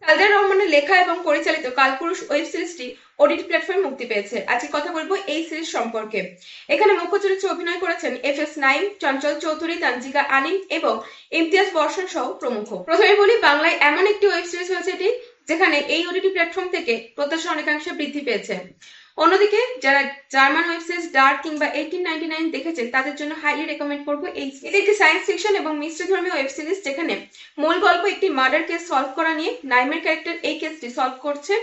কালজার রহমানের লেখা এবং পরিচালিত কালপুরুষ ওয়েব সিরিজটি ওটিটি প্ল্যাটফর্মে মুক্তি পেয়েছে। আজকে কথা বলবো এই সিরিজ সম্পর্কে। এখানে মুখ্য চরিত্রে অভিনয় করেছেন FS9, চঞ্চল চৌধুরী, তানজিকা আনিম এবং ইমতিয়াজ বর্ষণ সহ প্রমুখ। প্রথমে বলি, বাংলায় এমন একটি ওয়েব সিরিজ হয়েছে এটি, যেখানে এই ওটিটি প্ল্যাটফর্ম থেকে প্রত্যাশা অনেকাংশে বৃদ্ধি পেয়েছে। অন্যদিকে যারা জার্মান ওয়েব সিরিজ ডার্ক কিংবা 1899 দেখেছেন তাদের জন্য হাইলি রেকমেন্ড করবো এই series। এটি একটি সায়েন্স ফিকশন এবং মিস্ট্রি ধর্মীয় ওয়েব সিরিজ, যেখানে মূল গল্প একটি মার্ডার কেস সলভ করা নিয়ে। নাইমের ক্যারেক্টার এই কেসটি সলভ করছে,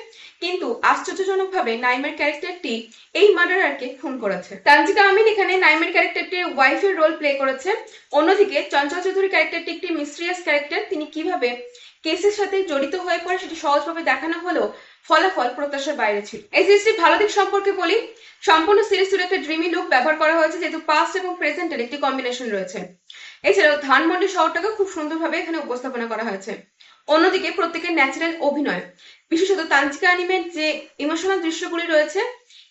কিন্তু আশ্চর্যজনকভাবে নাইমের ক্যারেক্টারটি এই মার্ডারারকে খুন করেছে। তানজিকা আমিন এখানে নাইমের ক্যারেক্টারটির ওয়াইফের রোল প্লে করেছে। অন্যদিকে চঞ্চল চৌধুরী ক্যারেক্টারটি একটি মিস্ট্রিয়াস ক্যারেক্টার। তিনি কিভাবে কেসের সাথে জড়িত হয়ে পড়ে সেটি সহজভাবে দেখানো হলেও ফলাফল প্রত্যাশার বাইরে ছিল। এই সিরিজটির ভালো দিক সম্পর্কে বলি, সম্পূর্ণ সিরিজ জুড়ে একটা ড্রিমি লুক ব্যবহার করা হয়েছে, যেহেতু পাস্ট এবং প্রেজেন্টের একটি কম্বিনেশন রয়েছে। এছাড়াও ধানমন্ডি শহরটাকে খুব সুন্দরভাবে এখানে উপস্থাপনা করা হয়েছে। অন্যদিকে প্রত্যেকের ন্যাচারাল অভিনয়, বিশেষত তানজিকা আনিমের যে ইমোশনাল দৃশ্যগুলি রয়েছে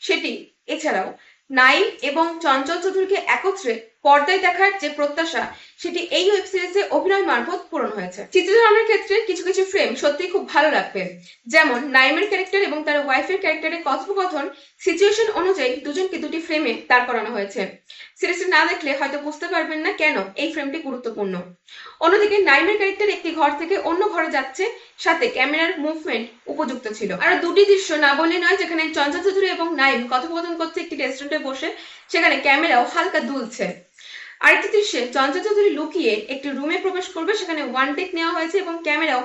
সেটি, এছাড়াও নাইম এবং চঞ্চল চৌধুরীকে একত্রে পর্দায় দেখার যে প্রত্যাশা, সেটি এই ওয়েব সিরিজে অভিনয় মারফত পূরণ হয়েছে। চিত্রধারণের ক্ষেত্রে কিছু কিছু ফ্রেম সত্যি খুব ভালো লাগবে, যেমন নাইমের ক্যারেক্টার এবং তার ওয়াইফের ক্যারেক্টারের কথোপকথন সিচুয়েশন অনুযায়ী দুজনকে দুটি ফ্রেমে দাঁড় করানো হয়েছে। সিরিজটি না দেখলে হয়তো বুঝতে পারবেন না কেন এই ফ্রেমটি গুরুত্বপূর্ণ। অন্যদিকে নাইমের ক্যারেক্টার একটি ঘর থেকে অন্য ঘরে যাচ্ছে, সাথে ক্যামেরার মুভমেন্ট উপযুক্ত ছিল। আর দুটি দৃশ্য না বললে নয়, যেখানে চঞ্চল চৌধুরী এবং নাইম কথোপকথন করছে একটি রেস্টুরেন্টে বসে, সেখানে ক্যামেরাও হালকা দুলছে। আরেকটি দৃশ্যে চঞ্চল চৌধুরী লুকিয়ে একটি রুমে প্রবেশ করবে, সেখানে ওয়ান টেক নেওয়া হয়েছে এবং ক্যামেরাও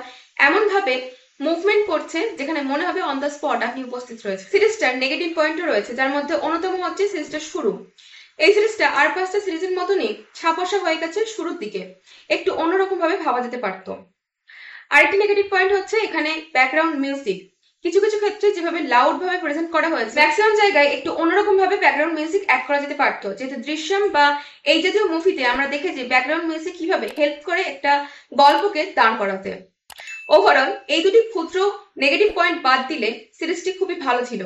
এমন ভাবে মুভমেন্ট করছে যেখানে মনে হবে অন দ্য স্পট আপনি উপস্থিত রয়েছে। সিরিজটার নেগেটিভ পয়েন্টও রয়েছে, যার মধ্যে অন্যতম হচ্ছে সিরিজটার শুরু। এই সিরিজটা আর পাঁচটা সিরিজের মতনই ছাপোষা হয়ে গেছে শুরুর দিকে, একটু অন্যরকম ভাবে ভাবা যেতে পারতো। আরেকটি নেগেটিভ পয়েন্ট হচ্ছে এখানে ব্যাকগ্রাউন্ড মিউজিক। কিছু কিছু ক্ষেত্রে যেভাবে লাউড ভাবে প্রেজেন্ট করা হয়েছে, ম্যাক্সিমাম জায়গায় একটু অন্যরকম ভাবে ব্যাকগ্রাউন্ড মিউজিক অ্যাড করা যেতে পারতো। যেহেতু দৃশ্যম বা এই জাতীয় মুভিতে আমরা দেখেছি ব্যাকগ্রাউন্ড মিউজিক কিভাবে হেল্প করে একটা গল্পকে দাঁড় করাতে। ওভারঅল এই দুটি ক্ষুদ্র নেগেটিভ পয়েন্ট বাদ দিলে সিরিজটি খুবই ভালো ছিল।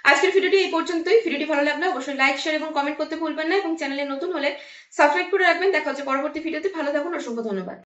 আজকের ভিডিওটি এই পর্যন্তই। ভিডিওটি ভালো লাগলে অবশ্যই লাইক, শেয়ার এবং কমেন্ট করতে ভুলবেন না, এবং চ্যানেলে নতুন হলে সাবস্ক্রাইব করে রাখবেন। দেখা হচ্ছে পরবর্তী ভিডিওতে। ভালো থাকুন, অসংখ্য ধন্যবাদ।